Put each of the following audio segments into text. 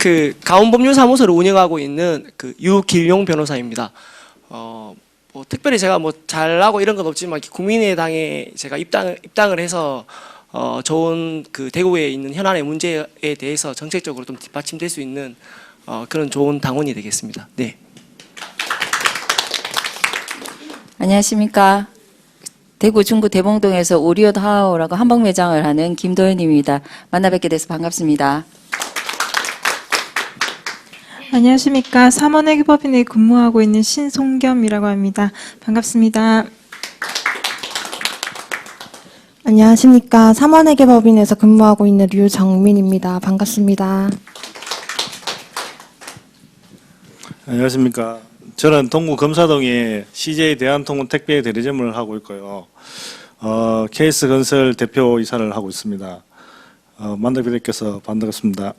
그 가온법률사무소를 운영하고 있는 그 유길용 변호사입니다. 뭐 특별히 제가 뭐 잘나고 이런 건 없지만 국민의당에 제가 입당을 해서 좋은 그 대구에 있는 현안의 문제에 대해서 정책적으로 좀 뒷받침될 수 있는 그런 좋은 당원이 되겠습니다. 네. 안녕하십니까. 대구 중구 대봉동에서 오리온 하우라고 한복 매장을 하는 김도현입니다. 만나 뵙게 돼서 반갑습니다. 안녕하십니까. 삼원회계법인에 근무하고 있는 신송겸이라고 합니다. 반갑습니다. 안녕하십니까. 삼원회계법인에서 근무하고 있는 류정민입니다. 반갑습니다. 안녕하십니까. 저는 동구 금사동에 CJ 대한통운 택배 대리점을 하고 있고요. KS건설 대표이사를 하고 있습니다. 만나뵙게 돼서 반갑습니다.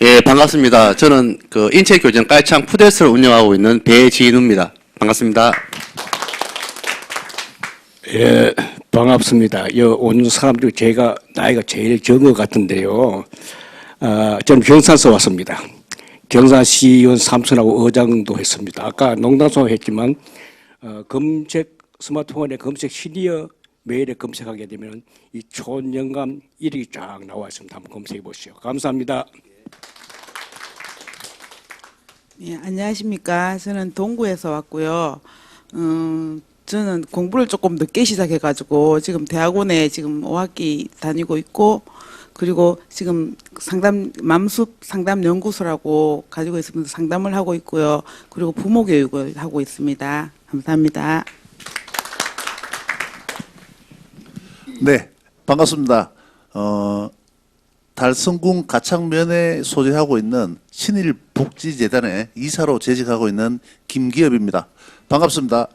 예, 반갑습니다. 저는 그 인체교정 깔창 푸데스를 운영하고 있는 배진우입니다. 반갑습니다. 예, 반갑습니다. 오는 사람들 제가 나이가 제일 적은 것 같은데요. 저는 경산서 왔습니다. 경산시의원 삼선하고 의장도 했습니다. 아까 농담삼아 했지만 검색 스마트폰에 검색 시니어 메일에 검색하게 되면 이 촌영감 이력이 쫙 나와 있습니다. 한번 검색해 보시죠. 감사합니다. 예, 안녕하십니까. 저는 동구에서 왔고요. 저는 공부를 조금 늦게 시작해가지고 지금 대학원에 지금 5학기 다니고 있고, 그리고 지금 맘숲 상담연구소라고 가지고 있으면서 상담을 하고 있고요. 그리고 부모 교육을 하고 있습니다. 감사합니다. 네, 반갑습니다. 달성군 가창면에 소재하고 있는 신일복지재단의 이사로 재직하고 있는 김기엽입니다. 반갑습니다.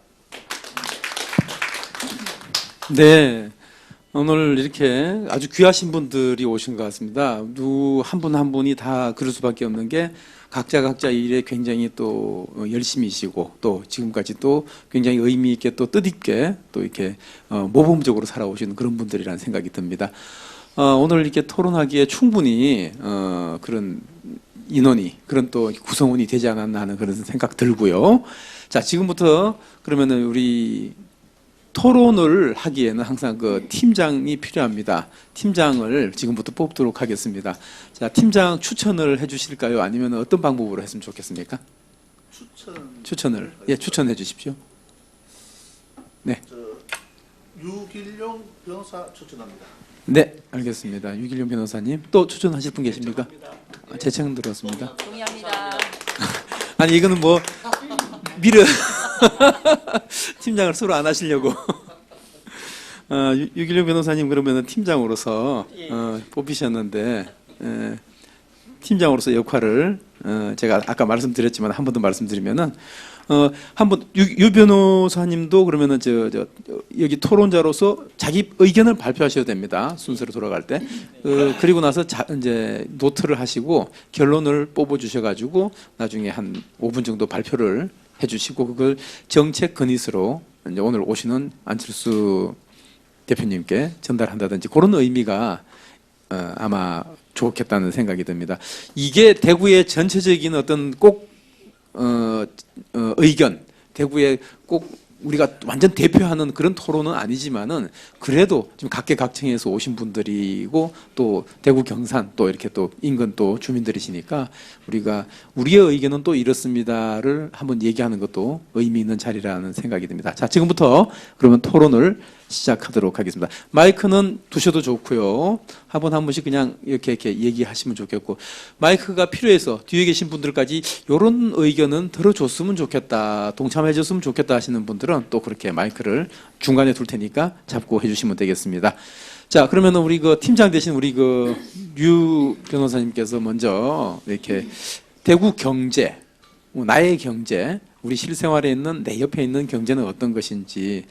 네, 오늘 이렇게 아주 귀하신 분들이 오신 것 같습니다. 한 분 한 분이 다 그럴 수밖에 없는 게 각자 일에 굉장히 또 열심히시고 또 지금까지 또 굉장히 의미 있게 또 뜻있게 또 이렇게 모범적으로 살아오시는 그런 분들이라는 생각이 듭니다. 오늘 이렇게 토론하기에 충분히 그런 인원이 그런 또 구성원이 되지 않았나 하는 그런 생각 들고요. 자, 지금부터 그러면은 우리 토론을 하기에는 항상 그 팀장이 필요합니다. 팀장을 지금부터 뽑도록 하겠습니다. 자, 팀장 추천을 해주실까요? 아니면 어떤 방법으로 했으면 좋겠습니까? 추천을 추천해 주십시오. 네. 유길용 변호사 추천합니다. 네, 알겠습니다. 유길용 변호사님 또 추천하실 분 계십니까? 재청 들었습니다. 동의합니다. 아니 이거는 뭐 미르 팀장을 서로 안 하시려고. 유길용 변호사님 그러면은 팀장으로서 뽑히셨는데 팀장으로서 역할을 제가 아까 말씀드렸지만 한 번 더 말씀드리면은 한번 유 변호사님도 그러면은 여기 토론자로서 자기 의견을 발표하셔야 됩니다. 순서로 돌아갈 때. 그리고 나서 이제 노트를 하시고 결론을 뽑아 주셔 가지고 나중에 한 5분 정도 발표를 해 주시고 그걸 정책 건의서로 이제 오늘 오시는 안철수 대표님께 전달한다든지 그런 의미가 아마 좋겠다는 생각이 듭니다. 이게 대구의 전체적인 어떤 꼭 의견, 대구에 꼭 우리가 완전 대표하는 그런 토론은 아니지만은 그래도 지금 각계각층에서 오신 분들이고 또 대구 경산 또 이렇게 또 인근 또 주민들이시니까 우리가 우리의 의견은 또 이렇습니다를 한번 얘기하는 것도 의미 있는 자리라는 생각이 듭니다. 자, 지금부터 그러면 토론을 시작하도록 하겠습니다. 마이크는 두셔도 좋고요. 한 분씩 그냥 이렇게 얘기하시면 좋겠고 마이크가 필요해서 뒤에 계신 분들까지 이런 의견은 들어줬으면 좋겠다, 동참해줬으면 좋겠다 하시는 분들은 또 그렇게 마이크를 중간에 둘 테니까 잡고 해주시면 되겠습니다. 자, 그러면은 우리 그 팀장 되신 우리 그 류 변호사님께서 먼저 이렇게 대구 경제, 나의 경제, 우리 실생활에 있는 내 옆에 있는 경제는 어떤 것인지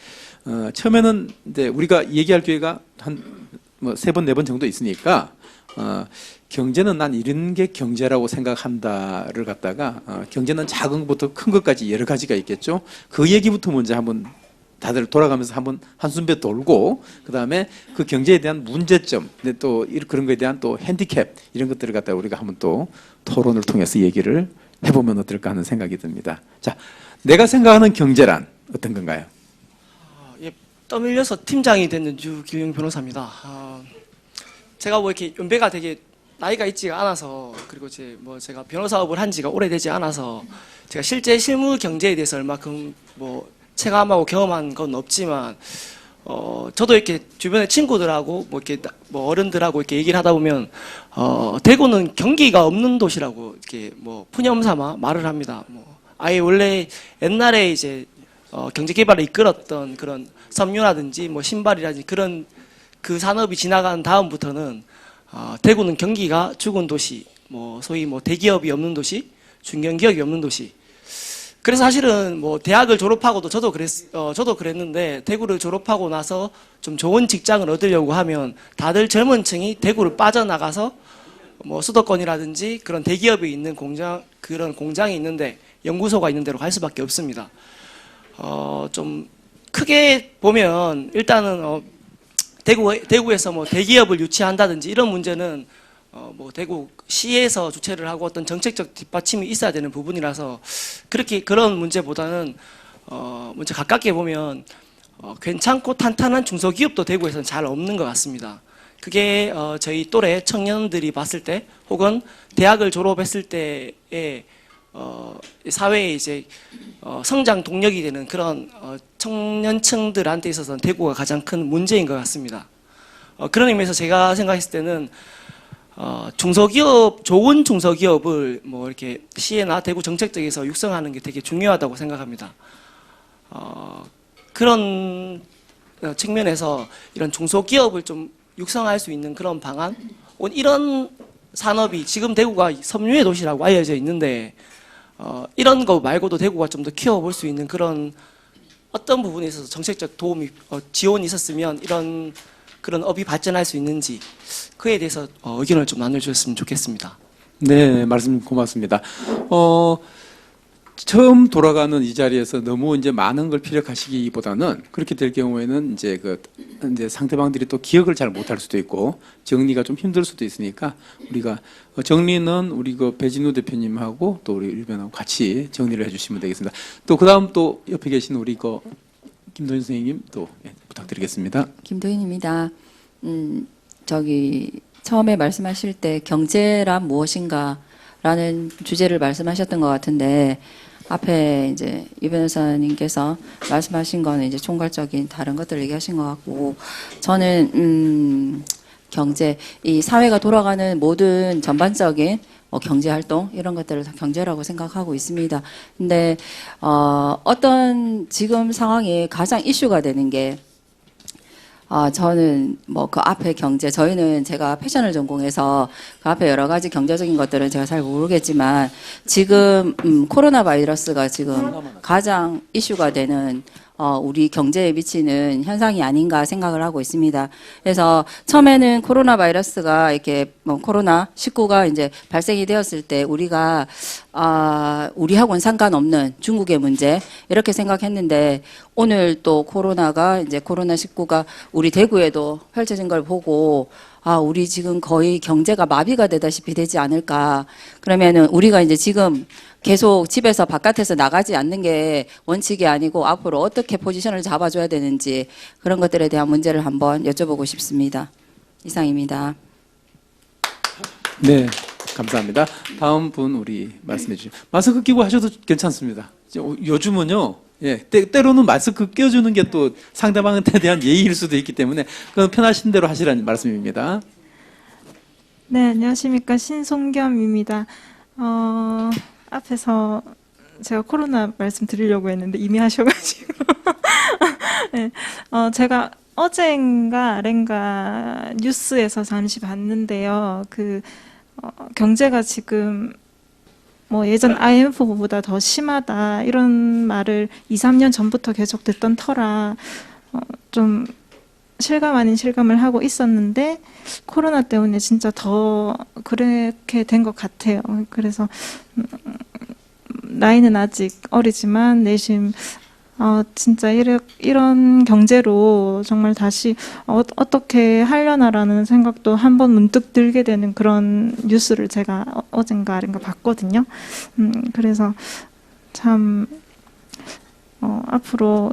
처음에는 이제 우리가 얘기할 기회가 한 뭐 3번, 4번 정도 있으니까 경제는 난 이런 게 경제라고 생각한다를 갖다가 경제는 작은 것부터 큰 것까지 여러 가지가 있겠죠. 그 얘기부터 먼저 한번 다들 돌아가면서 한번 한숨배 돌고 그다음에 그 경제에 대한 문제점, 근데 또 그런 거에 대한 또 핸디캡 이런 것들을 갖다 우리가 한번 또 토론을 통해서 얘기를 해보면 어떨까 하는 생각이 듭니다. 자, 내가 생각하는 경제란 어떤 건가요? 예, 떠밀려서 팀장이 됐는 유길용 변호사입니다. 제가 뭐 이렇게 연배가 되게 나이가 있지가 않아서, 그리고 제가 변호사업을 한 지가 오래되지 않아서 제가 실제 실무 경제에 대해서 얼마큼 뭐 체감하고 경험한 건 없지만, 저도 이렇게 주변에 친구들하고 뭐 이렇게 뭐 어른들하고 이렇게 얘기를 하다 보면, 대구는 경기가 없는 도시라고 이렇게 뭐 푸념삼아 말을 합니다. 뭐 아예 원래 옛날에 이제 경제 개발을 이끌었던 그런 섬유라든지 뭐 신발이라든지 그런 그 산업이 지나간 다음부터는 대구는 경기가 죽은 도시, 뭐 소위 뭐 대기업이 없는 도시, 중견기업이 없는 도시. 그래서 사실은 뭐 대학을 졸업하고도 저도 그랬는데, 대구를 졸업하고 나서 좀 좋은 직장을 얻으려고 하면 다들 젊은 층이 대구를 빠져나가서 뭐 수도권이라든지 그런 대기업이 있는 그런 공장이 있는데, 연구소가 있는 데로 갈 수밖에 없습니다. 좀 크게 보면 일단은 대구에서 뭐 대기업을 유치한다든지 이런 문제는 뭐 대구시에서 주최를 하고 어떤 정책적 뒷받침이 있어야 되는 부분이라서, 그런 문제보다는 문제 가깝게 보면 괜찮고 탄탄한 중소기업도 대구에서는 잘 없는 것 같습니다. 그게 저희 또래 청년들이 봤을 때, 혹은 대학을 졸업했을 때의 사회에 이제 성장 동력이 되는 그런 청년층들한테 있어서는 대구가 가장 큰 문제인 것 같습니다. 그런 의미에서 제가 생각했을 때는 좋은 중소기업을 뭐 이렇게 시에나 대구 정책적에서 육성하는 게 되게 중요하다고 생각합니다. 그런 측면에서 이런 중소기업을 좀 육성할 수 있는 그런 방안, 이런 산업이 지금 대구가 섬유의 도시라고 알려져 있는데, 이런 거 말고도 대구가 좀 더 키워볼 수 있는 그런 어떤 부분에 있어서 정책적 도움이 지원이 있었으면 그런 업이 발전할 수 있는지, 그에 대해서 의견을 좀 나눠주셨으면 좋겠습니다. 네, 말씀 고맙습니다. 처음 돌아가는 이 자리에서 너무 이제 많은 걸 피력하시기보다는, 그렇게 될 경우에는 이제 이제 상대방들이 또 기억을 잘 못할 수도 있고 정리가 좀 힘들 수도 있으니까, 우리가 정리는 우리 배진우 대표님하고 또 우리 일변하고 같이 정리를 해주시면 되겠습니다. 또 그다음 또 옆에 계신 우리 김도현 선생님 또 부탁드리겠습니다. 김도윤입니다. 처음에 말씀하실 때 경제란 무엇인가라는 주제를 말씀하셨던 것 같은데, 앞에 이제 유 변호사님께서 말씀하신 거는 이제 총괄적인 다른 것들을 얘기하신 것 같고, 저는 경제, 이 사회가 돌아가는 모든 전반적인 경제 활동 이런 것들을 다 경제라고 생각하고 있습니다. 근데 어떤 지금 상황이 가장 이슈가 되는 게, 저는 뭐 그 앞에 경제, 제가 패션을 전공해서 그 앞에 여러 가지 경제적인 것들은 제가 잘 모르겠지만, 지금 코로나 바이러스가 지금 가장 이슈가 되는 우리 경제에 미치는 현상이 아닌가 생각을 하고 있습니다. 그래서 처음에는 코로나 바이러스가 이렇게 코로나19가 이제 발생이 되었을 때 우리가 우리하고는 상관없는 중국의 문제 이렇게 생각했는데, 오늘 또 코로나19가 우리 대구에도 펼쳐진 걸 보고, 우리 지금 거의 경제가 마비가 되다시피 되지 않을까. 그러면은 우리가 이제 지금 계속 집에서 바깥에서 나가지 않는 게 원칙이 아니고, 앞으로 어떻게 포지션을 잡아줘야 되는지 그런 것들에 대한 문제를 한번 여쭤보고 싶습니다. 이상입니다. 네, 감사합니다. 다음 분 우리 말씀해 주시죠. 마스크 끼고 하셔도 괜찮습니다. 요즘은요, 때로는 마스크 껴주는 게 또 상대방한테 대한 예의일 수도 있기 때문에 그건 편하신 대로 하시라는 말씀입니다. 네, 안녕하십니까. 신송겸입니다. 앞에서 제가 코로나 말씀드리려고 했는데 이미 하셔가지고 네, 제가 어젠가 아ren가 뉴스에서 잠시 봤는데요. 경제가 지금 뭐 예전 IMF보다 더 심하다 이런 말을 2, 3년 전부터 계속 듣던 터라 좀 실감 아닌 실감을 하고 있었는데, 코로나 때문에 진짜 더 그렇게 된 것 같아요. 그래서 나이는 아직 어리지만 내심 진짜 이런 경제로 정말 다시 어떻게 하려나라는 생각도 한번 문득 들게 되는 그런 뉴스를 제가 어젠가 아닌가 봤거든요. 그래서 참 앞으로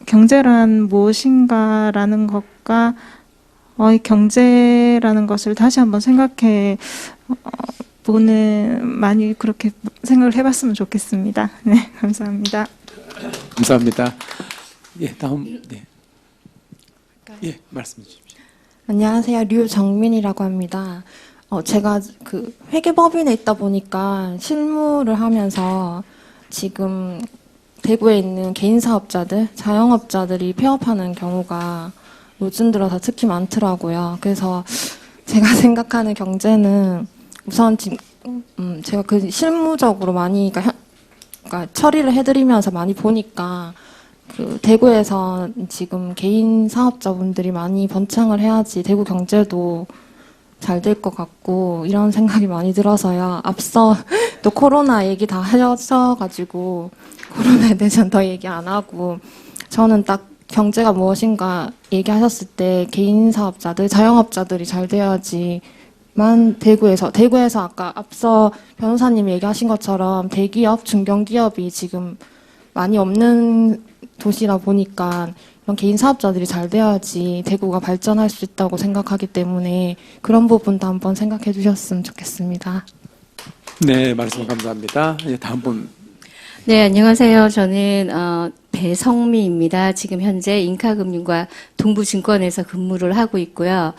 경제란 무엇인가라는 것과 이 경제라는 것을 다시 한번 생각해 보는 많이 그렇게 생각을 해봤으면 좋겠습니다. 네, 감사합니다. 감사합니다. 예, 다음 네. 예, 말씀해 주십시오. 안녕하세요. 류정민이라고 합니다. 제가 그 회계법인에 있다 보니까 실무를 하면서 지금 대구에 있는 개인 사업자들, 자영업자들이 폐업하는 경우가 요즘 들어서 특히 많더라고요. 그래서 제가 생각하는 경제는 우선 지금 제가 그 실무적으로 많이 그러니까 처리를 해드리면서 많이 보니까 그 대구에서 지금 개인 사업자분들이 많이 번창을 해야지 대구 경제도 잘 될 것 같고 이런 생각이 많이 들어서요. 앞서 또 코로나 얘기 다 하셔가지고 코로나에 대해서는 더 얘기 안 하고 저는 딱 경제가 무엇인가 얘기하셨을 때 개인 사업자들, 자영업자들이 잘 돼야지만 대구에서 아까 앞서 변호사님 얘기하신 것처럼 대기업, 중견기업이 지금 많이 없는 도시라 보니까 이런 개인 사업자들이 잘 돼야지 대구가 발전할 수 있다고 생각하기 때문에 그런 부분도 한번 생각해 주셨으면 좋겠습니다. 네, 말씀 감사합니다. 예, 다음 분. 네, 안녕하세요. 저는 배성미입니다. 지금 현재 인카금융과 동부증권에서 근무를 하고 있고요.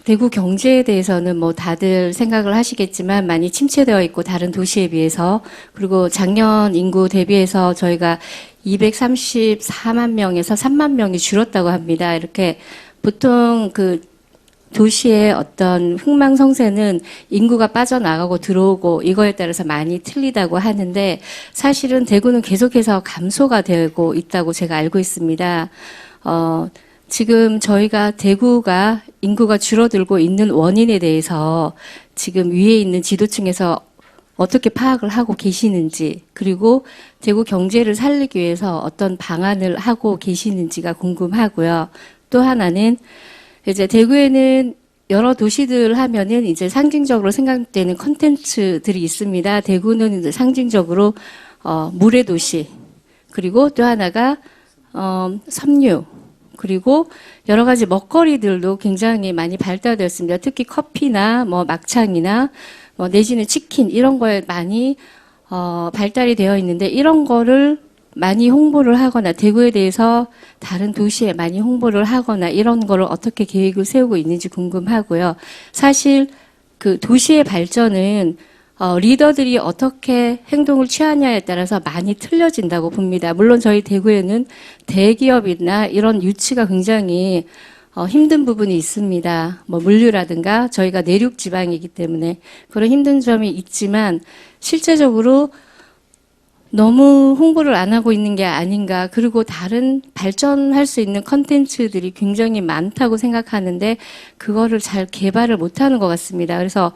대구 경제에 대해서는 뭐 다들 생각을 하시겠지만 많이 침체되어 있고 다른 도시에 비해서 그리고 작년 인구 대비해서 저희가 234만 명에서 3만 명이 줄었다고 합니다. 이렇게 보통 그 도시의 어떤 흥망성쇠는 인구가 빠져나가고 들어오고 이거에 따라서 많이 틀리다고 하는데 사실은 대구는 계속해서 감소가 되고 있다고 제가 알고 있습니다. 지금 저희가 대구가 인구가 줄어들고 있는 원인에 대해서 지금 위에 있는 지도층에서 어떻게 파악을 하고 계시는지 그리고 대구 경제를 살리기 위해서 어떤 방안을 하고 계시는지가 궁금하고요. 또 하나는 이제 대구에는 여러 도시들 하면은 이제 상징적으로 생각되는 컨텐츠들이 있습니다. 대구는 이제 상징적으로 물의 도시 그리고 또 하나가 섬유 그리고 여러 가지 먹거리들도 굉장히 많이 발달되었습니다. 특히 커피나 뭐 막창이나 뭐 내지는 치킨 이런 거에 많이 발달이 되어 있는데 이런 거를 많이 홍보를 하거나 대구에 대해서 다른 도시에 많이 홍보를 하거나 이런 거를 어떻게 계획을 세우고 있는지 궁금하고요. 사실 그 도시의 발전은 리더들이 어떻게 행동을 취하냐에 따라서 많이 틀려진다고 봅니다. 물론 저희 대구에는 대기업이나 이런 유치가 굉장히 힘든 부분이 있습니다. 뭐 물류라든가 저희가 내륙 지방이기 때문에 그런 힘든 점이 있지만 실제적으로 너무 홍보를 안 하고 있는 게 아닌가. 그리고 다른 발전할 수 있는 컨텐츠들이 굉장히 많다고 생각하는데 그거를 잘 개발을 못하는 것 같습니다. 그래서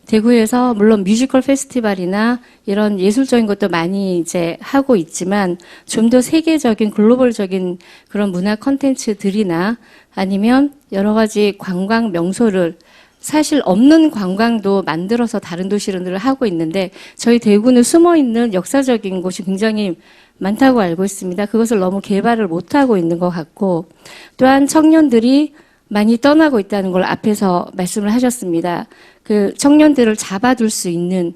대구에서 물론 뮤지컬 페스티벌이나 이런 예술적인 것도 많이 이제 하고 있지만 좀 더 세계적인 글로벌적인 그런 문화 콘텐츠들이나 아니면 여러 가지 관광 명소를 사실 없는 관광도 만들어서 다른 도시를 하고 있는데 저희 대구는 숨어 있는 역사적인 곳이 굉장히 많다고 알고 있습니다. 그것을 너무 개발을 못하고 있는 것 같고 또한 청년들이 많이 떠나고 있다는 걸 앞에서 말씀을 하셨습니다. 그 청년들을 잡아둘 수 있는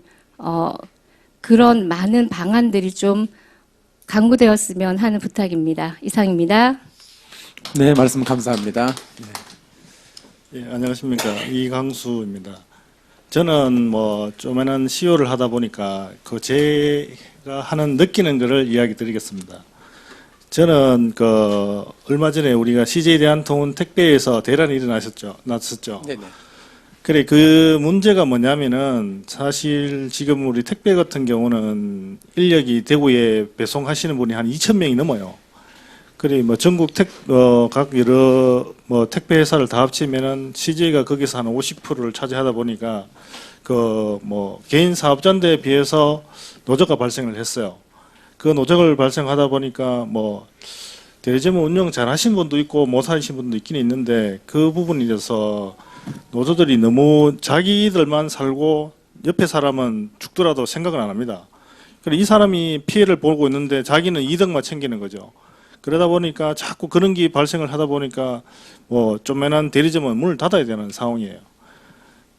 그런 많은 방안들이 좀 강구되었으면 하는 부탁입니다. 이상입니다. 네, 말씀 감사합니다. 네. 예, 안녕하십니까. 이강수입니다. 저는 뭐 조만한 CEO를 하다 보니까 그 제가 하는 느끼는 거를 이야기 드리겠습니다. 저는 그 얼마 전에 우리가 CJ 대한통운 택배에서 대란이 났었죠. 네네. 그래 그 문제가 뭐냐면은 사실 지금 우리 택배 같은 경우는 인력이 대구에 배송하시는 분이 한 2,000명이 넘어요. 그래 뭐 전국 각 여러 뭐 택배 회사를 다 합치면은 CJ가 거기서 한 50%를 차지하다 보니까 그 뭐 개인 사업자인데 비해서 노조가 발생을 했어요. 그 노적을 발생하다 보니까 뭐 대리점을 운영 잘 하신 분도 있고 못 하신 분도 있긴 있는데 그 부분에 대해서 노조들이 너무 자기들만 살고 옆에 사람은 죽더라도 생각을 안 합니다. 그리고 이 사람이 피해를 보고 있는데 자기는 이득만 챙기는 거죠. 그러다 보니까 자꾸 그런 게 발생을 하다 보니까 뭐 조그만한 대리점은 문을 닫아야 되는 상황이에요.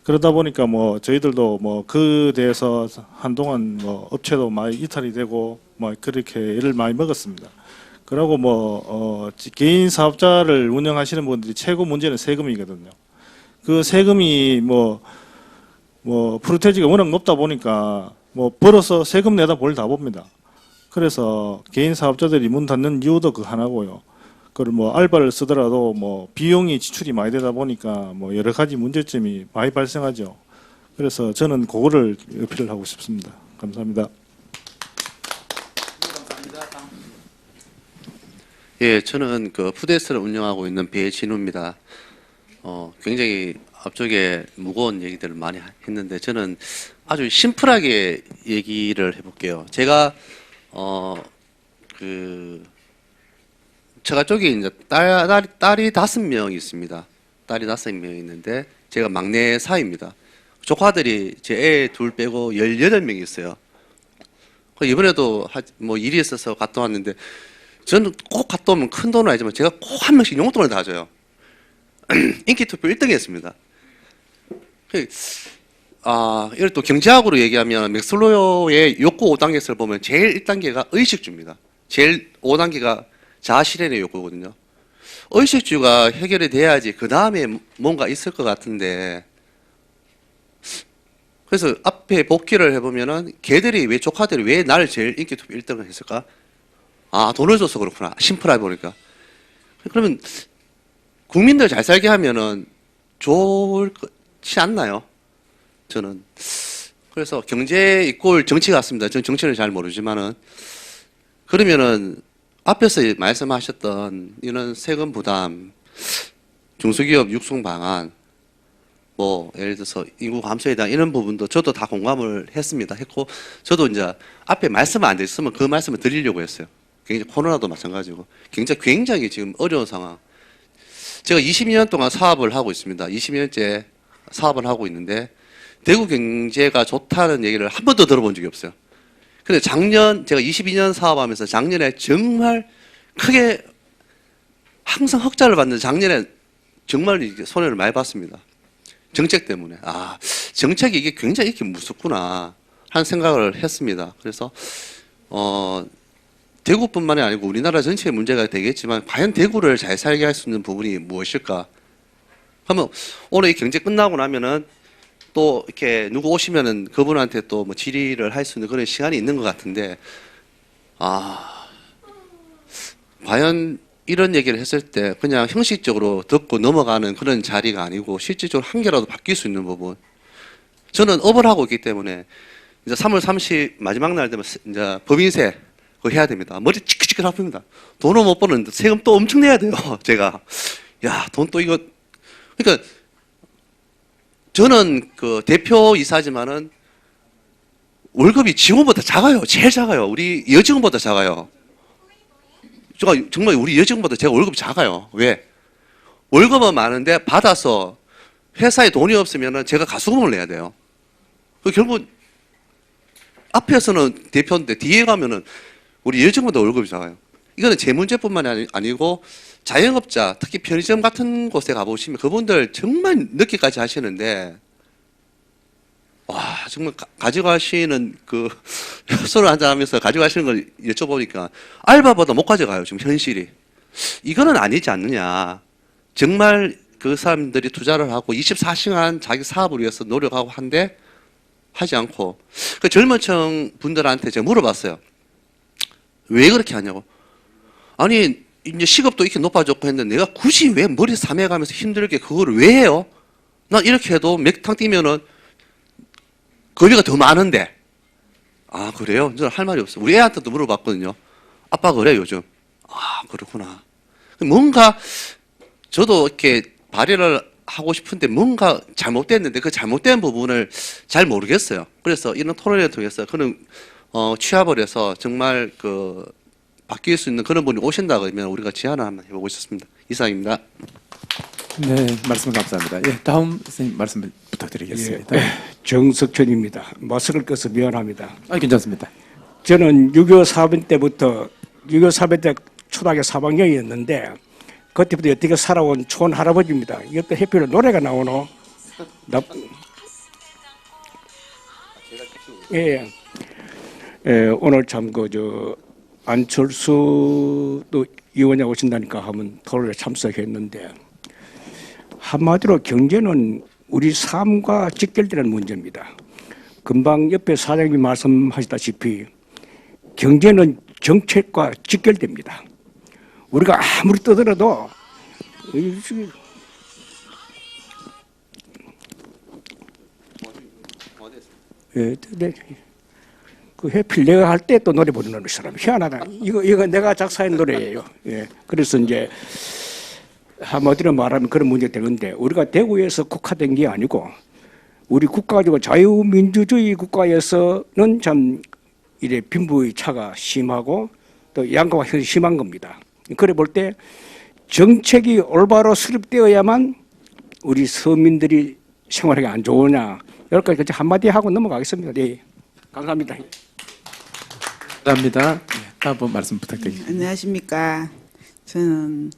그러다 보니까 뭐 저희들도 뭐 그 대해서 한동안 뭐 업체도 많이 이탈이 되고 뭐 그렇게 애를 많이 먹었습니다. 그리고 뭐 개인 사업자를 운영하시는 분들이 최고 문제는 세금이거든요. 그 세금이 뭐 프로테지가 워낙 높다 보니까 뭐 벌어서 세금 내다 볼 다 봅니다. 그래서 개인 사업자들이 문 닫는 이유도 그 하나고요. 그걸 뭐 알바를 쓰더라도 뭐 비용이 지출이 많이 되다 보니까 뭐 여러 가지 문제점이 많이 발생하죠. 그래서 저는 그거를 어필을 하고 싶습니다. 감사합니다. 예, 저는 그 푸데스를 운영하고 있는 배진우입니다. 굉장히 앞쪽에 무거운 얘기들을 많이 했는데 저는 아주 심플하게 얘기를 해볼게요. 제가 제가 쪽에 이제 딸이 5명이 있습니다. 딸이 5명이 있는데 제가 막내 사입니다. 조카들이 제 애 둘 빼고 18명이 있어요. 이번에도 뭐 일이 있어서 갔다 왔는데 저는 꼭 갔다 오면 큰 돈은 아니지만 제가 꼭 한 명씩 용돈을 다 줘요. 인기 투표 1등 했습니다. 이걸 또 경제학으로 얘기하면 맥슬로우의 욕구 5단계를 보면 제일 1단계가 의식주입니다. 제일 5단계가 자아실현의 욕구거든요. 의식주가 해결이 돼야지 그 다음에 뭔가 있을 것 같은데 그래서 앞에 복귀를 해보면은 걔들이 왜 조카들이 왜 나를 제일 인기 투표 1등을 했을까? 돈을 줘서 그렇구나. 심플하게 보니까. 그러면 국민들 잘 살게 하면은 좋지 않나요? 저는. 그래서 경제 이꼴 정치 같습니다. 저는 정치를 잘 모르지만은 그러면은 앞에서 말씀하셨던 이런 세금 부담, 중소기업 육성 방안, 뭐 예를 들어서 인구 감소에 대한 이런 부분도 저도 다 공감을 했고 저도 이제 앞에 말씀 안 드렸으면 그 말씀을 드리려고 했어요. 굉장히 코로나도 마찬가지고 굉장히 지금 어려운 상황. 제가 22년 동안 사업을 하고 있습니다. 20년째 사업을 하고 있는데 대구 경제가 좋다는 얘기를 한 번도 들어본 적이 없어요. 근데 작년 제가 22년 사업하면서 작년에 정말 크게 항상 흑자를 받는 작년에 정말 손해를 많이 봤습니다. 정책 때문에 정책이 이게 굉장히 이렇게 무섭구나 하는 생각을 했습니다. 그래서 대구뿐만이 아니고 우리나라 전체의 문제가 되겠지만 과연 대구를 잘 살게 할 수 있는 부분이 무엇일까? 하면 오늘 이 경제 끝나고 나면은 또 이렇게 누구 오시면은 그분한테 또 뭐 질의를 할 수 있는 그런 시간이 있는 것 같은데 과연 이런 얘기를 했을 때 그냥 형식적으로 듣고 넘어가는 그런 자리가 아니고 실질적으로 한 개라도 바뀔 수 있는 부분. 저는 업을 하고 있기 때문에 이제 3월 30 마지막 날 되면 이제 법인세 그거 해야 됩니다. 머리 찌끄찌끄 아픕니다. 돈을 못 버는데 세금 또 엄청 내야 돼요. 제가 돈 또 이거 그러니까 저는 그 대표이사지만은 월급이 직원보다 작아요. 제일 작아요. 우리 여직원보다 작아요. 정말 우리 여직원보다 제가 월급이 작아요. 왜? 월급은 많은데 받아서 회사에 돈이 없으면 제가 가수금을 내야 돼요. 결국 앞에서는 대표인데 뒤에 가면은 우리 여직원보다 월급이 작아요. 이거는 제 문제뿐만이 아니고 자영업자, 특히 편의점 같은 곳에 가보시면 그분들 정말 늦게까지 하시는데 정말 가져가시는 술을 한잔하면서 가져가시는 걸 여쭤보니까 알바보다 못 가져가요. 지금 현실이. 이거는 아니지 않느냐. 정말 그 사람들이 투자를 하고 24시간 자기 사업을 위해서 노력하고 한데 하지 않고 그 젊은 층 분들한테 제가 물어봤어요. 왜 그렇게 하냐고. 아니 이제 시급도 이렇게 높아졌고 했는데 내가 굳이 왜 머리 삼해가면서 힘들게 그거를 왜 해요? 나 이렇게 해도 맥탕 뛰면은 거리가 더 많은데. 그래요? 저는 할 말이 없어요. 우리 애한테도 물어봤거든요. 아빠 그래 요즘. 그렇구나. 뭔가 저도 이렇게 발휘를 하고 싶은데 뭔가 잘못됐는데 그 잘못된 부분을 잘 모르겠어요. 그래서 이런 토론을 통해서 그는 취합을 해서 정말 그 바뀔 수 있는 그런 분이 오신다 그러면 우리가 제안을 한번 해보고 있었습니다. 이상입니다. 네, 말씀 감사합니다. 예, 다음 선생님 말씀 부탁드리겠습니다. 예, 정석천입니다. 마스크를 껴서 미안합니다. 괜찮습니다. 저는 6.25 사변 때부터 6.25 사변 때 초등학교 3학년이었는데 그때부터 어떻게 살아온 촌 할아버지입니다. 이것도 해피로 노래가 나오노? 예. 예, 오늘 참 안철수도 의원이 오신다니까 하면 토론에 참석했는데 한마디로 경제는 우리 삶과 직결되는 문제입니다. 금방 옆에 사장님이 말씀하셨다시피 경제는 정책과 직결됩니다. 우리가 아무리 떠들어도 예, 그 해필 내가 할 때 또 노래 부르는 사람 희한하다. 이거 내가 작사한 노래예요. 예, 그래서 이제 한마디로 말하면 그런 문제 되는데 우리가 대구에서 국화된 게 아니고 우리 국가 가지고 자유민주주의 국가에서는 참 이래 빈부의 차가 심하고 또 양가가 심한 겁니다. 그래 볼 때 정책이 올바로 수립되어야만 우리 서민들이 생활하기 안 좋으냐 여기까지 한마디 하고 넘어가겠습니다. 네, 감사합니다. 감사합니다. 네, 다음 말씀 부탁드립니다. 안녕하십니까. 저는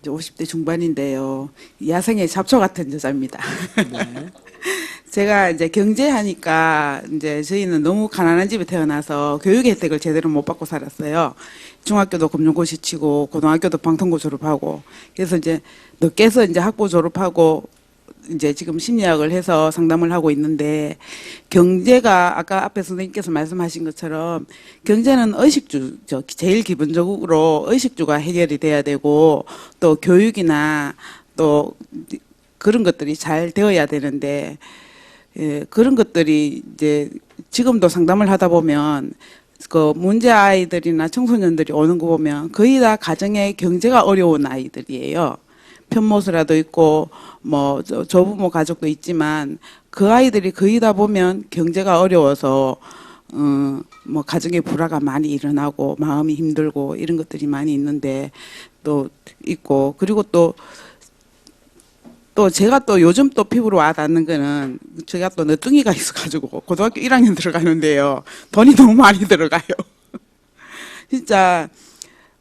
이제 50대 중반인데요. 야생의 잡초 같은 여자입니다. 네. 제가 이제 경제하니까 이제 저희는 너무 가난한 집에 태어나서 교육 혜택을 제대로 못 받고 살았어요. 중학교도 금융고시 치고 고등학교도 방통고 졸업하고 그래서 이제 늦게서 이제 학부 졸업하고 이제 지금 심리학을 해서 상담을 하고 있는데 경제가 아까 앞에 선생님께서 말씀하신 것처럼 경제는 의식주죠. 제일 기본적으로 의식주가 해결이 돼야 되고 또 교육이나 또 그런 것들이 잘 되어야 되는데 예, 그런 것들이 이제 지금도 상담을 하다 보면 그 문제 아이들이나 청소년들이 오는 거 보면 거의 다 가정의 경제가 어려운 아이들이에요. 편모서라도 있고 뭐 조부모 가족도 있지만 그 아이들이 거의 다 보면 경제가 어려워서 뭐 가정의 불화가 많이 일어나고 마음이 힘들고 이런 것들이 많이 있는데 또 있고 그리고 또 제가 또 요즘 또 피부로 와 닿는 거는 제가 또 늦둥이가 있어가지고 고등학교 1학년 들어가는데요. 돈이 너무 많이 들어가요. 진짜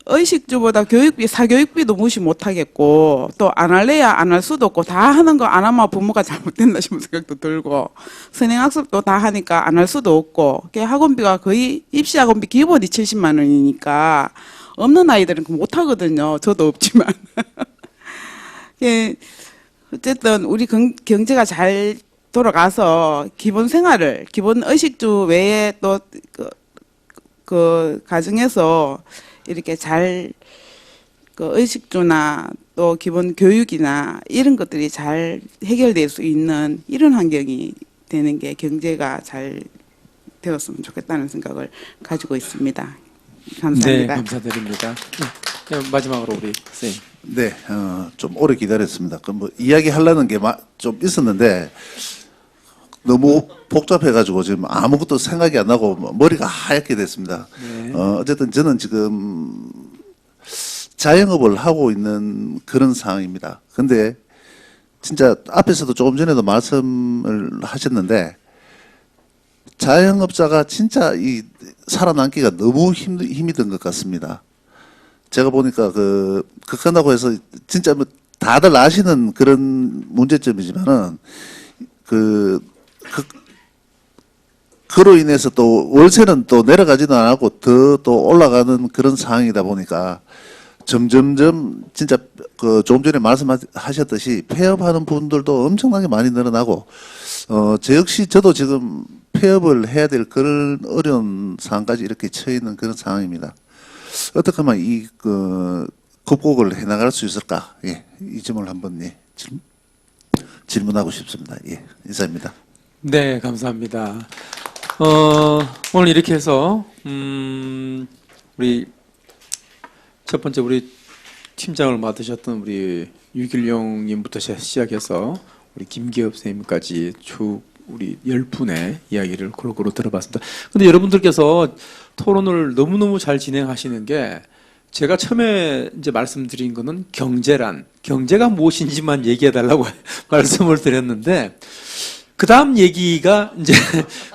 의식주보다 교육비, 사교육비도 무시 못하겠고 또 안 할래야 안 할 수도 없고 다 하는 거 안 하면 부모가 잘못됐나 싶은 생각도 들고 선행학습도 다 하니까 안 할 수도 없고 학원비가 거의 입시학원비 기본이 70만 원이니까 없는 아이들은 못 하거든요. 저도 없지만. 어쨌든 우리 경제가 잘 돌아가서 기본 생활을 기본 의식주 외에 또 그 가정에서 이렇게 잘 그 의식주나 또 기본 교육이나 이런 것들이 잘 해결될 수 있는 이런 환경이 되는 게 경제가 잘 되었으면 좋겠다는 생각을 가지고 있습니다. 감사합니다. 네, 감사드립니다. 네, 마지막으로 우리 선생님. 네, 좀 오래 기다렸습니다. 뭐 이야기 하려는 게 좀 있었는데 너무 복잡해가지고 지금 아무것도 생각이 안 나고 머리가 하얗게 됐습니다. 네. 어쨌든 저는 지금 자영업을 하고 있는 그런 상황입니다. 근데 진짜 앞에서도 조금 전에도 말씀을 하셨는데 자영업자가 진짜 이 살아남기가 너무 힘이 든 것 같습니다. 제가 보니까 극한다고 해서 진짜 뭐 다들 아시는 그런 문제점이지만은 그로 인해서 또 월세는 또 내려가지도 않고 더 또 올라가는 그런 상황이다 보니까 점점점 진짜 조금 전에 말씀하셨듯이 폐업하는 분들도 엄청나게 많이 늘어나고 저 역시 저도 지금 폐업을 해야 될 그런 어려운 상황까지 이렇게 처해 있는 그런 상황입니다. 어떻게 하면 이 극복을 해나갈 수 있을까? 예, 이 점을 한번 질문하고 싶습니다. 예, 이상입니다. 네, 감사합니다. 오늘 이렇게 해서 우리 첫 번째 우리 팀장을 맡으셨던 우리 유길용님부터 시작해서 우리 김기업 선생님까지 쭉 우리 10분의 이야기를 골고루 들어봤습니다. 근데 여러분들께서 토론을 너무너무 잘 진행하시는 게 제가 처음에 이제 말씀드린 거는 경제가 무엇인지만 얘기해달라고 말씀을 드렸는데 그 다음 얘기가 이제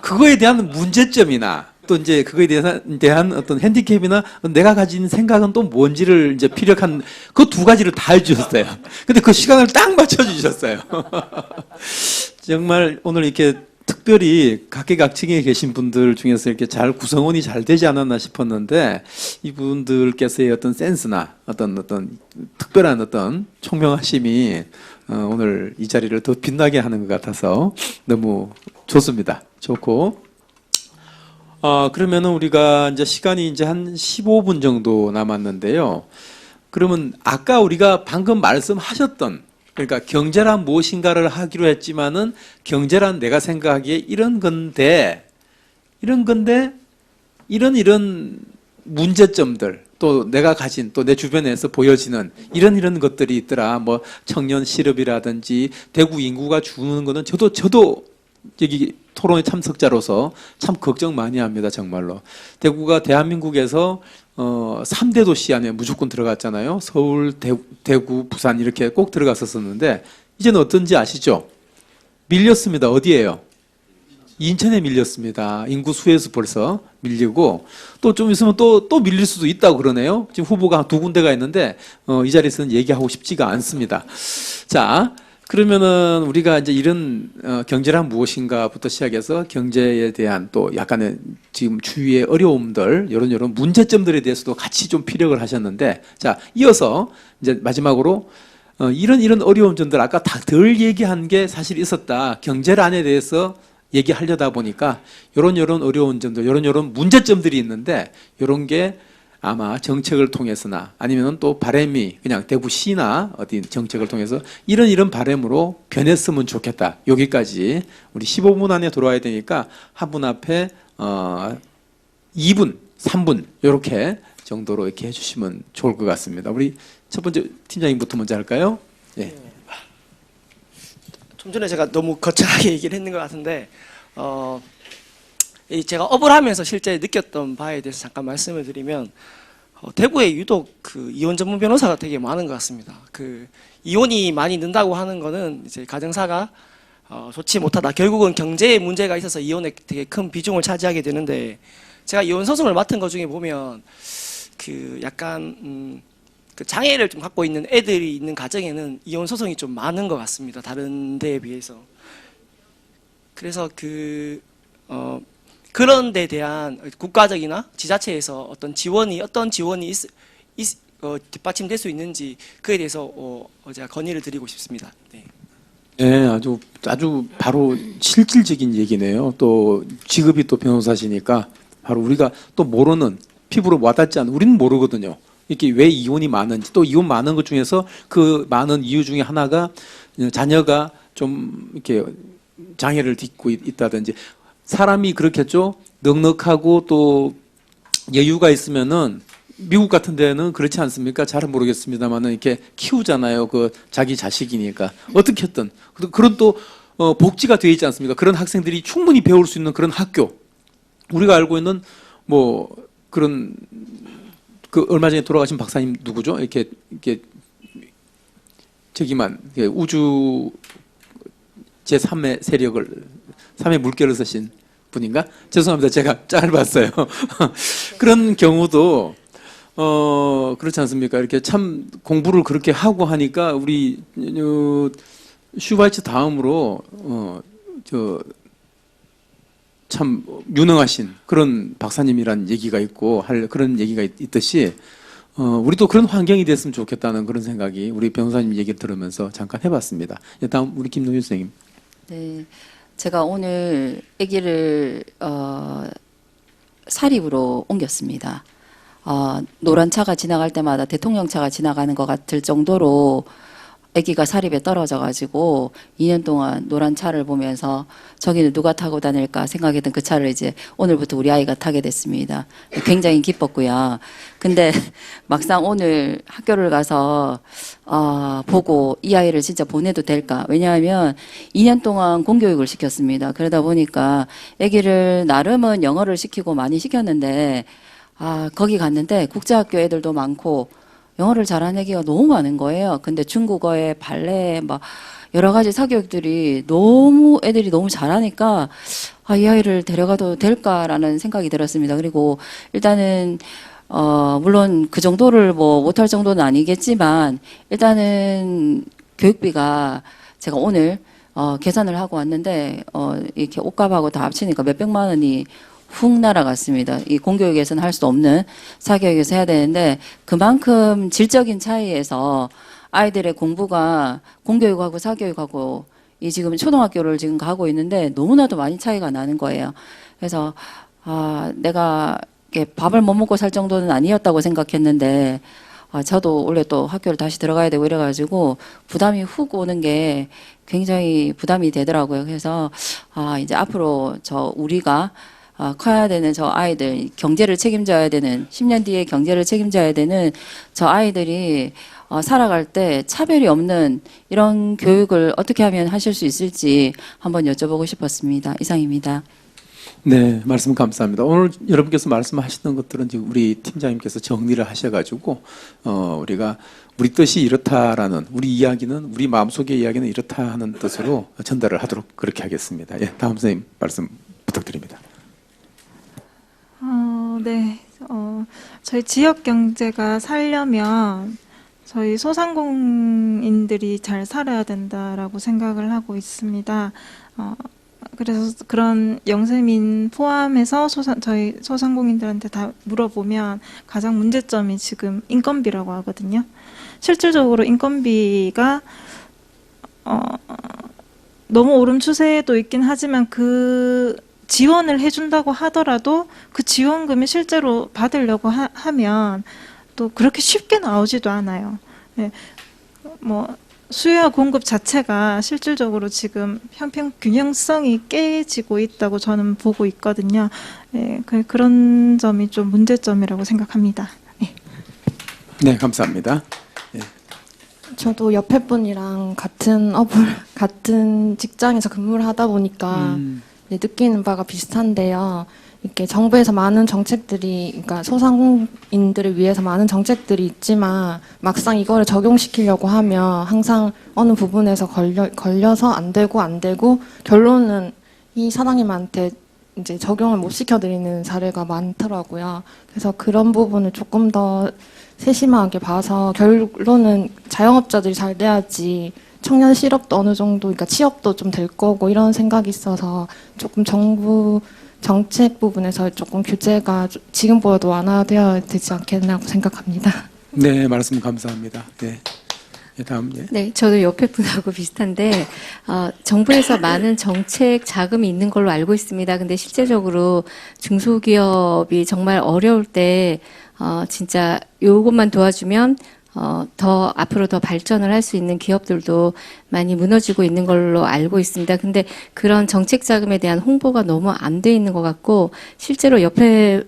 그거에 대한 문제점이나 또 이제 그거에 대한 어떤 핸디캡이나 내가 가진 생각은 또 뭔지를 이제 피력한 그 두 가지를 다 해주셨어요. 근데 그 시간을 딱 맞춰주셨어요. 정말 오늘 이렇게 특별히 각계각층에 계신 분들 중에서 이렇게 잘 구성원이 잘 되지 않았나 싶었는데 이분들께서의 어떤 센스나 어떤 특별한 어떤 총명하심이 오늘 이 자리를 더 빛나게 하는 것 같아서 너무 좋습니다. 좋고. 그러면은 우리가 이제 시간이 이제 한 15분 정도 남았는데요. 그러면 아까 우리가 방금 말씀하셨던 그러니까 경제란 무엇인가를 하기로 했지만은 경제란 내가 생각하기에 이런 건데 이런 문제점들 또 내가 가진 또 내 주변에서 보여지는 이런 것들이 있더라. 뭐 청년 실업이라든지 대구 인구가 주는 거는 저도 여기 토론의 참석자로서 참 걱정 많이 합니다. 정말로. 대구가 대한민국에서 3대 도시 안에 무조건 들어갔잖아요. 서울, 대구, 부산 이렇게 꼭 들어갔었었는데 이제는 어떤지 아시죠? 밀렸습니다. 어디예요? 인천에 밀렸습니다. 인구 수에서 벌써 밀리고 또 좀 있으면 또 밀릴 수도 있다고 그러네요. 지금 후보가 두 군데가 있는데 이 자리에서는 얘기하고 싶지가 않습니다. 자, 그러면은 우리가 이제 이런 경제란 무엇인가부터 시작해서 경제에 대한 또 약간의 지금 주위의 어려움들 이런 문제점들에 대해서도 같이 좀 피력을 하셨는데 자 이어서 이제 마지막으로 이런 어려운 점들 아까 다 덜 얘기한 게 사실 있었다. 경제란에 대해서 얘기하려다 보니까 이런 어려운 점들 이런 문제점들이 있는데 이런 게 아마 정책을 통해서나 아니면 또 바람이 그냥 대구시나 어디 정책을 통해서 이런 바람으로 변했으면 좋겠다. 여기까지 우리 15분 안에 돌아와야 되니까 한 분 앞에 2분, 3분 이렇게 정도로 이렇게 해주시면 좋을 것 같습니다. 우리 첫 번째 팀장님부터 먼저 할까요? 네. 좀 전에 제가 너무 거창하게 얘기를 했는 것 같은데 제가 업을 하면서 실제 느꼈던 바에 대해서 잠깐 말씀을 드리면 대구에 유독 그 이혼 전문 변호사가 되게 많은 것 같습니다. 그 이혼이 많이 는다고 하는 거는 이제 가정사가 좋지 못하다. 결국은 경제에 문제가 있어서 이혼에 되게 큰 비중을 차지하게 되는데 제가 이혼 소송을 맡은 것 중에 보면 그 약간 그 장애를 좀 갖고 있는 애들이 있는 가정에는 이혼 소송이 좀 많은 것 같습니다. 다른 데에 비해서. 그래서 그런 데 대한 국가적이나 지자체에서 어떤 지원이 뒷받침될 수 있는지 그에 대해서 제가 건의를 드리고 싶습니다. 네. 네, 아주 바로 실질적인 얘기네요. 또 직업이 또 변호사시니까 바로 우리가 또 모르는 피부로 와닿지 않는 우리는 모르거든요. 이렇게 왜 이혼이 많은지 또 이혼 많은 것 중에서 그 많은 이유 중에 하나가 자녀가 좀 이렇게 장애를 딛고 있다든지 사람이 그렇겠죠. 넉넉하고 또 여유가 있으면은 미국 같은 데는 그렇지 않습니까? 잘은 모르겠습니다만은 이렇게 키우잖아요. 그 자기 자식이니까 어떻게든 그런 또 복지가 되어 있지 않습니까? 그런 학생들이 충분히 배울 수 있는 그런 학교. 우리가 알고 있는 뭐 그런 그 얼마 전에 돌아가신 박사님 누구죠? 이렇게 저기만 우주 제3의 세력을 3의 물결을 쓰신 분인가? 죄송합니다. 제가 짧았어요. 그런 경우도 그렇지 않습니까? 이렇게 참 공부를 그렇게 하고 하니까 우리 슈바이츠 다음으로 참 유능하신 그런 박사님이란 얘기가 있고 그런 얘기가 있듯이 우리도 그런 환경이 됐으면 좋겠다는 그런 생각이 우리 변호사님 얘기를 들으면서 잠깐 해봤습니다. 다음 우리 김동윤 선생님. 네, 제가 오늘 아기를 사립으로 옮겼습니다. 노란 차가 지나갈 때마다 대통령 차가 지나가는 것 같을 정도로 아기가 사립에 떨어져가지고 2년 동안 노란 차를 보면서 저기는 누가 타고 다닐까 생각했던 그 차를 이제 오늘부터 우리 아이가 타게 됐습니다. 굉장히 기뻤고요. 근데 막상 오늘 학교를 가서 보고 이 아이를 진짜 보내도 될까? 왜냐하면 2년 동안 공교육을 시켰습니다. 그러다 보니까 아기를 나름은 영어를 시키고 많이 시켰는데 거기 갔는데 국제학교 애들도 많고 영어를 잘하는 애기가 너무 많은 거예요. 근데 중국어에 발레에 막 여러 가지 사교육들이 너무 애들이 너무 잘하니까 이 아이를 데려가도 될까라는 생각이 들었습니다. 그리고 일단은 물론 그 정도를 뭐 못할 정도는 아니겠지만 일단은 교육비가 제가 오늘 계산을 하고 왔는데 이렇게 옷값하고 다 합치니까 몇백만 원이 훅 날아갔습니다. 이 공교육에서는 할 수 없는 사교육에서 해야 되는데 그만큼 질적인 차이에서 아이들의 공부가 공교육하고 사교육하고 이 지금 초등학교를 지금 가고 있는데 너무나도 많이 차이가 나는 거예요. 그래서 내가 이렇게 밥을 못 먹고 살 정도는 아니었다고 생각했는데 저도 원래 또 학교를 다시 들어가야 되고 이래가지고 부담이 훅 오는 게 굉장히 부담이 되더라고요. 그래서 이제 앞으로 우리가 커야 되는 저 아이들, 경제를 책임져야 되는, 10년 뒤에 경제를 책임져야 되는 저 아이들이 살아갈 때 차별이 없는 이런 교육을 어떻게 하면 하실 수 있을지 한번 여쭤보고 싶었습니다. 이상입니다. 네, 말씀 감사합니다. 오늘 여러분께서 말씀하시는 것들은 지금 우리 팀장님께서 정리를 하셔가지고 우리가 우리 뜻이 이렇다라는 우리 이야기는 우리 마음속의 이야기는 이렇다 하는 뜻으로 전달을 하도록 그렇게 하겠습니다. 예, 다음 선생님 말씀 부탁드립니다. 네. 저희 지역 경제가 살려면 저희 소상공인들이 잘 살아야 된다라고 생각을 하고 있습니다. 그래서 그런 영세민 포함해서 저희 소상공인들한테 다 물어보면 가장 문제점이 지금 인건비라고 하거든요. 실질적으로 인건비가 너무 오름 추세도 있긴 하지만 그 지원을 해준다고 하더라도 그 지원금이 실제로 받으려고 하면 또 그렇게 쉽게 나오지도 않아요. 네. 뭐 수요와 공급 자체가 실질적으로 지금 형평 균형성이 깨지고 있다고 저는 보고 있거든요. 네, 그런 점이 좀 문제점이라고 생각합니다. 네, 네, 감사합니다. 네. 저도 옆에 분이랑 같은 직장에서 근무를 하다 보니까 느끼는 바가 비슷한데요. 이렇게 정부에서 많은 정책들이, 그러니까 소상공인들을 위해서 많은 정책들이 있지만 막상 이거를 적용시키려고 하면 항상 어느 부분에서 걸려서 안 되고 결론은 이 사장님한테 이제 적용을 못 시켜드리는 사례가 많더라고요. 그래서 그런 부분을 조금 더 세심하게 봐서 결론은 자영업자들이 잘 돼야지 청년 실업도 어느 정도, 그러니까 취업도 좀 될 거고 이런 생각이 있어서 조금 정부 정책 부분에서 조금 규제가 지금보다도 완화되어야 되지 않겠나고 생각합니다. 네, 말씀 감사합니다. 네. 다음. 예. 네, 저도 옆에 분하고 비슷한데 정부에서 많은 정책 자금이 있는 걸로 알고 있습니다. 근데 실제적으로 중소기업이 정말 어려울 때 진짜 요것만 도와주면 더 앞으로 더 발전을 할 수 있는 기업들도 많이 무너지고 있는 걸로 알고 있습니다. 근데 그런 정책 자금에 대한 홍보가 너무 안 돼 있는 것 같고 실제로 옆에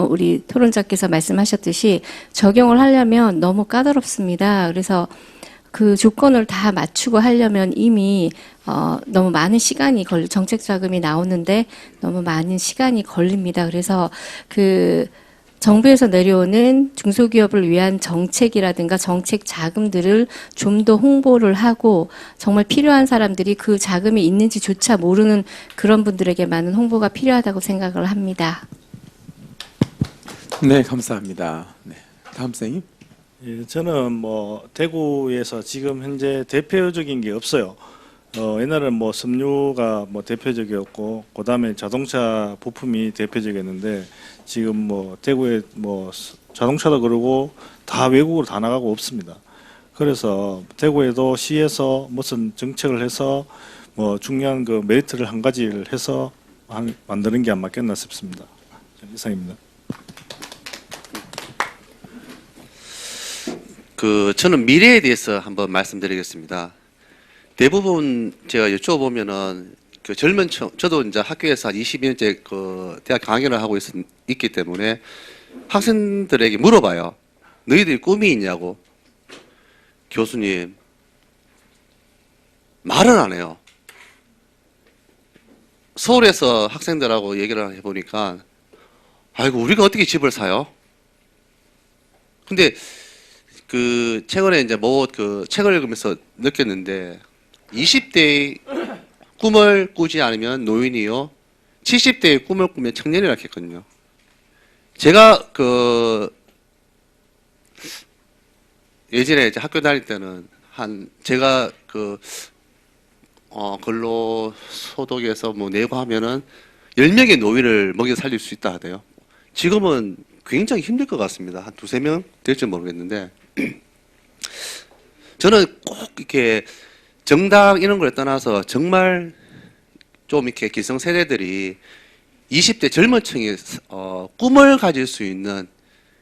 우리 토론자께서 말씀하셨듯이 적용을 하려면 너무 까다롭습니다. 그래서 그 조건을 다 맞추고 하려면 이미 너무 많은 시간이 정책 자금이 나오는데 너무 많은 시간이 걸립니다. 그래서 정부에서 내려오는 중소기업을 위한 정책이라든가 정책 자금들을 좀 더 홍보를 하고 정말 필요한 사람들이 그 자금이 있는지조차 모르는 그런 분들에게 많은 홍보가 필요하다고 생각을 합니다. 네, 감사합니다. 네, 다음 선생님. 예, 저는 뭐 대구에서 지금 현재 대표적인 게 없어요. 옛날에는 뭐 섬유가 뭐 대표적이었고 그다음에 자동차 부품이 대표적이었는데 지금 뭐 대구에 뭐 자동차도 그러고 다 외국으로 다 나가고 없습니다. 그래서 대구에도 시에서 무슨 정책을 해서 뭐 중요한 그 메리트를 한 가지를 해서 만드는 게 안 맞겠나 싶습니다. 이상입니다. 저는 미래에 대해서 한번 말씀드리겠습니다. 대부분 제가 여쭤보면은 그 젊은 저도 이제 학교에서 한 22년째 그 대학 강연을 하고 있기 때문에 학생들에게 물어봐요. 너희들이 꿈이 있냐고. 교수님, 말은 안 해요. 서울에서 학생들하고 얘기를 해보니까, 아이고, 우리가 어떻게 집을 사요? 근데 최근에 이제 책을 읽으면서 느꼈는데, 20대의 꿈을 꾸지 않으면 노인이요, 70대의 꿈을 꾸면 청년이라고 했거든요. 제가 예전에 이제 학교 다닐 때는 제가 근로소득에서 내고 하면은 10명의 노인을 먹여 살릴 수 있다 하대요. 지금은 굉장히 힘들 것 같습니다. 한 2~3명 될지 모르겠는데. 저는 꼭 이렇게 정당 이런 걸 떠나서 정말 좀 이렇게 기성세대들이 20대 젊은 층이 꿈을 가질 수 있는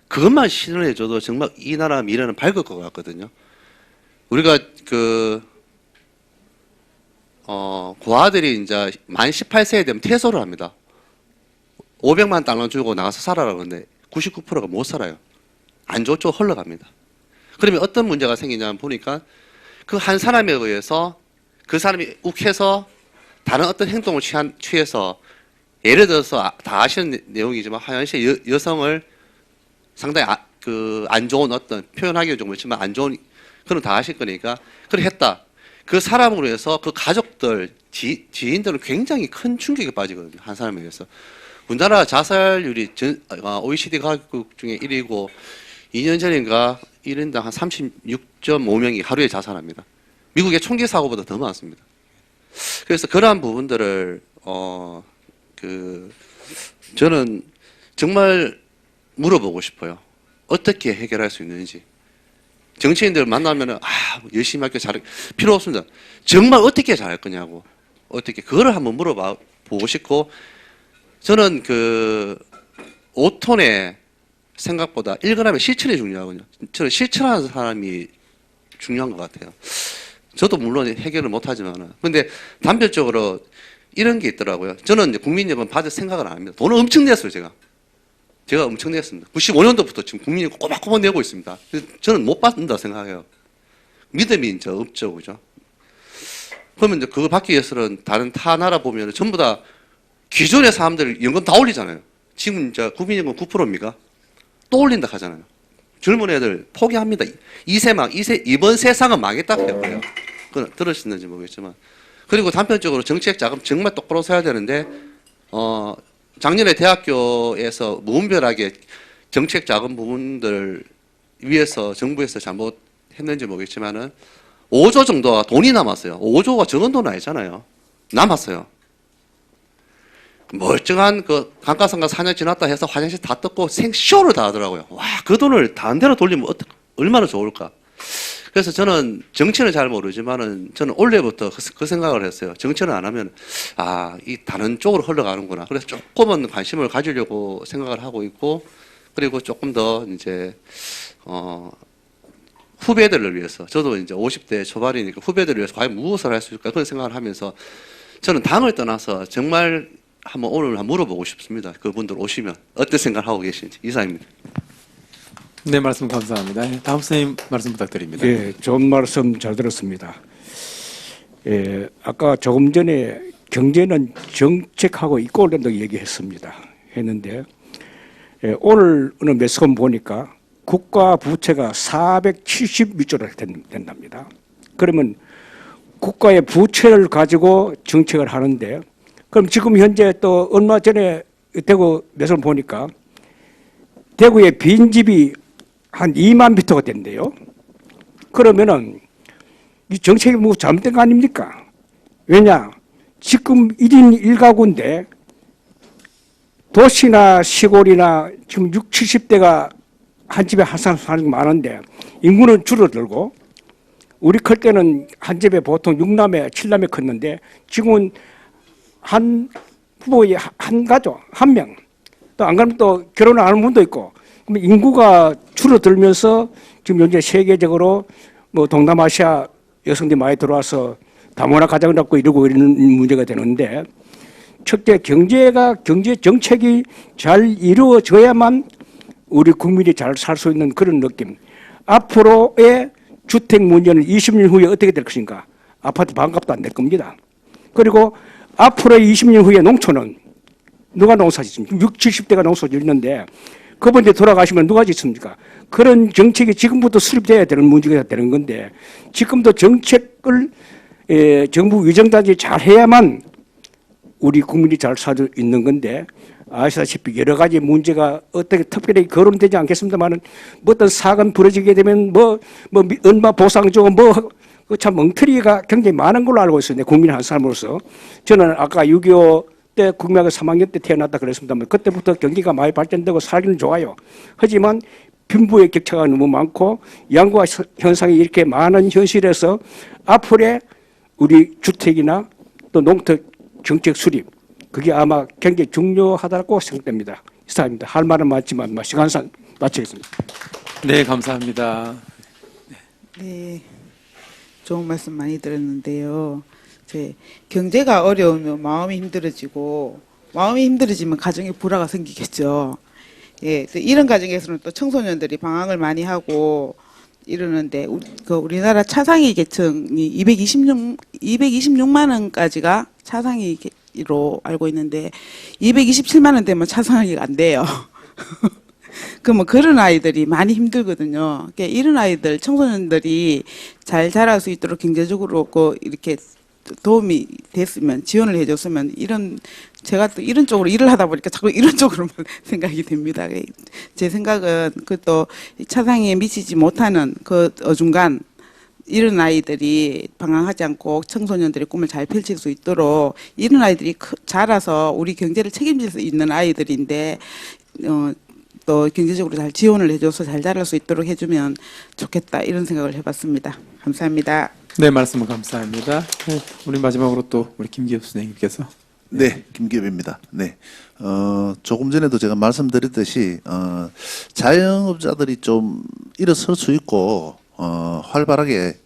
그것만 실현해줘도 정말 이 나라 미래는 밝을 것 같거든요. 우리가 고아들이 이제 만 18세에 되면 퇴소를 합니다. 500만 달러 주고 나가서 살아라 그러는데 99%가 못 살아요. 안 좋죠. 흘러갑니다. 그러면 어떤 문제가 생기냐면 보니까 그 한 사람에 의해서 그 사람이 욱해서 다른 어떤 행동을 취해서 예를 들어서 다 아시는 내용이지만 하얀시 여성을 상당히 안 좋은 어떤 표현하기가 좀 그렇지만 안 좋은 그런 다 아실 거니까 그렇게 했다. 그 사람으로 해서 그 가족들 지인들은 굉장히 큰 충격에 빠지거든요. 한 사람에 의해서. 우리나라 자살률이 OECD 가국 중에 1위고 2년 전인가 1인당 한 36.5명이 하루에 자살합니다. 미국의 총기 사고보다 더 많습니다. 그래서 그러한 부분들을 저는 정말 물어보고 싶어요. 어떻게 해결할 수 있는지. 정치인들 만나면은 열심히 할게 잘할 필요 없습니다. 정말 어떻게 잘할 거냐고. 어떻게 그거를 한번 물어봐 보고 싶고 저는 5톤의 생각보다 1g의 실천이 중요하거든요. 저는 실천하는 사람이 중요한 것 같아요. 저도 물론 해결을 못하지만은. 근데 단편적으로 이런 게 있더라고요. 저는 이제 국민연금 받을 생각을 안 합니다. 돈을 엄청 냈어요, 제가 엄청 냈습니다. 95년도부터 지금 국민이 꼬박꼬박 내고 있습니다. 저는 못 받는다 생각해요. 믿음이 이제 없죠, 그죠? 그러면 이제 그거 받기 위해서는 다른 타 나라 보면 전부 다 기존의 사람들 연금 다 올리잖아요. 지금 이제 국민연금 9%입니까? 또 올린다 하잖아요. 젊은 애들 포기합니다. 이번 세상은 망했다 해요. 그건 들으시는지 모르겠지만. 그리고 단편적으로 정책 자금 정말 똑바로 써야 되는데, 작년에 대학교에서 무분별하게 정책 자금 부분들 위해서 정부에서 잘못했는지 모르겠지만은 5조 정도가 돈이 남았어요. 5조가 적은 돈 아니잖아요. 남았어요. 멀쩡한 감가상각 4년 지났다 해서 화장실 다 뜯고 생쇼를 다 하더라고요. 와, 그 돈을 다른 데로 돌리면 얼마나 좋을까. 그래서 저는 정치는 잘 모르지만은 저는 올해부터 그 생각을 했어요. 정치는 안 하면 이 다른 쪽으로 흘러가는구나. 그래서 조금은 관심을 가지려고 생각을 하고 있고 그리고 조금 더 이제 후배들을 위해서 저도 이제 50대 초반이니까 후배들을 위해서 과연 무엇을 할 수 있을까 그런 생각을 하면서 저는 당을 떠나서 정말 오늘 물어보고 싶습니다. 그분들 오시면 어떤 생각을 하고 계신지. 이상입니다. 네, 말씀 감사합니다. 다음 선생님 말씀 부탁드립니다. 예, 좋은 말씀 잘 들었습니다. 예, 아까 조금 전에 경제는 정책하고 이꼴 된다고 했는데 오늘은 매스컴 보니까 국가 부채가 476조나 된답니다. 그러면 국가의 부채를 가지고 정책을 하는데 그럼 지금 현재 또 얼마 전에 대구 매스컴 보니까 대구의 빈집이 한 2만 피터가 된대요. 그러면은 이 정책이 뭐 잘못된 거 아닙니까? 왜냐? 지금 1인 1가구인데 도시나 시골이나 지금 60, 70대가 한 집에 한 사람 사는 게 많은데 인구는 줄어들고 우리 클 때는 한 집에 보통 6남매, 7남매 컸는데 지금은 한 부부에 한 가족, 한 명. 또 안 그러면 또 결혼 안 하는 분도 있고 그럼 인구가 줄어들면서 지금 현재 세계적으로 뭐 동남아시아 여성들이 많이 들어와서 다문화 가정을 갖고 이러고 이러는 문제가 되는데, 첫째 경제 정책이 잘 이루어져야만 우리 국민이 잘 살 수 있는 그런 느낌. 앞으로의 주택 문제는 20년 후에 어떻게 될 것인가? 아파트 반값도 안 될 겁니다. 그리고 앞으로의 20년 후에 농촌은 누가 농사 짓습니까? 60, 70대가 농사 짓는데 그분들 돌아가시면 누가 짓습니까? 그런 정책이 지금부터 수립돼야 되는 문제가 되는 건데, 지금도 정책을 정부 위정단이 잘 해야만 우리 국민이 잘 살 수 있는 건데, 아시다시피 여러 가지 문제가 어떻게 특별히 거론되지 않겠습니다만은, 뭐 어떤 사건 벌어지게 되면 얼마 보상 주고 참 엉터리가 굉장히 많은 걸로 알고 있어요. 국민 한 사람으로서. 저는 아까 6.25 때 국민학교 3학년 때 태어났다 그랬습니다만, 그때부터 경기가 많이 발전되고 살기는 좋아요. 하지만 빈부의 격차가 너무 많고 양극화 현상이 이렇게 많은 현실에서 앞으로의 우리 주택이나 또 농택 정책 수립, 그게 아마 굉장히 중요하다고 생각됩니다. 이상입니다. 할 말은 많지만 시간상 마치겠습니다. 네, 감사합니다. 네, 좋은 말씀 많이 들었는데요. 경제가 어려우면 마음이 힘들어지고, 마음이 힘들어지면 가정에 불화가 생기겠죠. 예, 이런 가정에서는 또 청소년들이 방황을 많이 하고 이러는데, 우리나라 차상위 계층이 226만 원까지가 차상위로 알고 있는데 227만 원 되면 차상위가 안 돼요. 그러면 그런 아이들이 많이 힘들거든요. 그러니까 이런 아이들, 청소년들이 잘 자랄 수 있도록 경제적으로 이렇게 도움이 됐으면, 지원을 해줬으면, 제가 또 이런 쪽으로 일을 하다 보니까 자꾸 이런 쪽으로만 생각이 됩니다. 제 생각은 또 차상위에 미치지 못하는 어중간 이런 아이들이 방황하지 않고 청소년들의 꿈을 잘 펼칠 수 있도록, 이런 아이들이 자라서 우리 경제를 책임질 수 있는 아이들인데, 또 경제적으로 잘 지원을 해줘서 잘 자랄 수 있도록 해주면 좋겠다, 이런 생각을 해봤습니다. 감사합니다. 네, 말씀 감사합니다. 네, 우리 마지막으로 또 우리 김기엽 선생님께서. 네, 김기엽입니다. 네, 조금 전에도 제가 말씀드렸듯이 자영업자들이 좀 일어설 수 있고 활발하게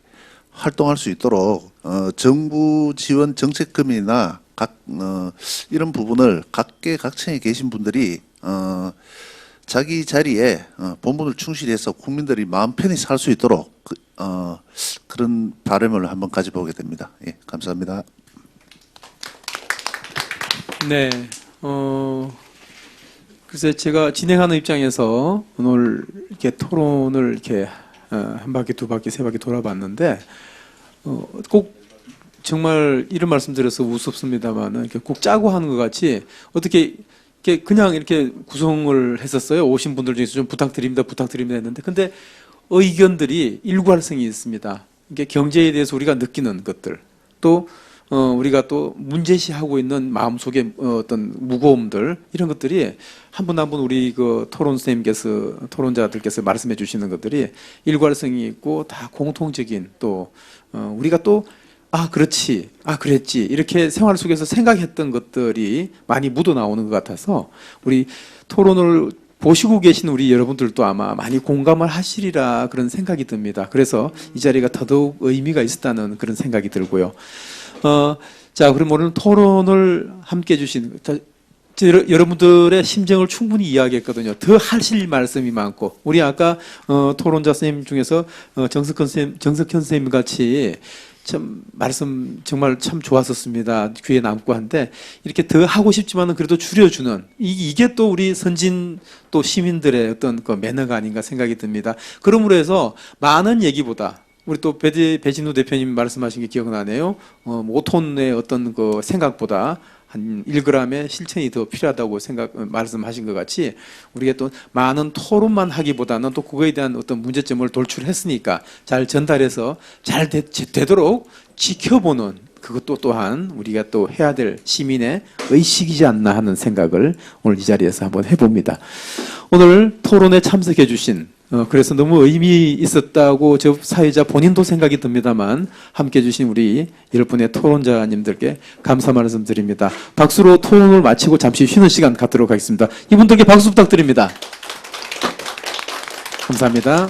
활동할 수 있도록 정부 지원 정책금이나 이런 부분을 각계각층에 계신 분들이 자기 자리에 본분을 충실히 해서 국민들이 마음 편히 살 수 있도록 그런 바람을 한번 가져보게 됩니다. 예, 감사합니다. 네, 글쎄 제가 진행하는 입장에서 오늘 이렇게 토론을 이렇게 한 바퀴, 두 바퀴, 세 바퀴 돌아봤는데 꼭 정말 이런 말씀드려서 우습습니다만은 이렇게 꼭 짜고 하는 것 같이 어떻게 그냥 이렇게 구성을 했었어요. 오신 분들 중에서 좀 부탁드립니다 했는데, 근데 의견들이 일관성이 있습니다. 이게 경제에 대해서 우리가 느끼는 것들, 또 우리가 또 문제시하고 있는 마음속의 어떤 무거움들, 이런 것들이 한 분 한 분 우리 토론자들께서 말씀해 주시는 것들이 일관성이 있고 다 공통적인, 또 우리가 또 그렇지, 그랬지, 이렇게 생활 속에서 생각했던 것들이 많이 묻어 나오는 것 같아서 우리 토론을 보시고 계신 우리 여러분들도 아마 많이 공감을 하시리라 그런 생각이 듭니다. 그래서 이 자리가 더더욱 의미가 있었다는 그런 생각이 들고요. 자, 그럼 오늘 토론을 함께 해주신 여러분들의 심정을 충분히 이야기했거든요. 더 하실 말씀이 많고, 우리 아까 토론자 선생님 중에서 정석현 선생님 같이 참 말씀 정말 참 좋았었습니다. 귀에 남고 한데, 이렇게 더 하고 싶지만은 그래도 줄여주는 이게 또 우리 선진 또 시민들의 어떤 그 매너가 아닌가 생각이 듭니다. 그러므로 해서 많은 얘기보다, 우리 또 배진우 대표님 말씀하신 게 기억나네요. 5톤의 어떤 그 생각보다 한 1g의 실천이 더 필요하다고 말씀하신 것 같이, 우리가 또 많은 토론만 하기보다는 또 그거에 대한 어떤 문제점을 돌출했으니까 잘 전달해서 잘 되도록 지켜보는, 그것도 또한 우리가 또 해야 될 시민의 의식이지 않나 하는 생각을 오늘 이 자리에서 한번 해봅니다. 오늘 토론에 참석해 주신, 그래서 너무 의미 있었다고 저 사회자 본인도 생각이 듭니다만, 함께 해주신 우리 10분의 토론자님들께 감사 말씀드립니다. 박수로 토론을 마치고 잠시 쉬는 시간 갖도록 하겠습니다. 이분들께 박수 부탁드립니다. 감사합니다.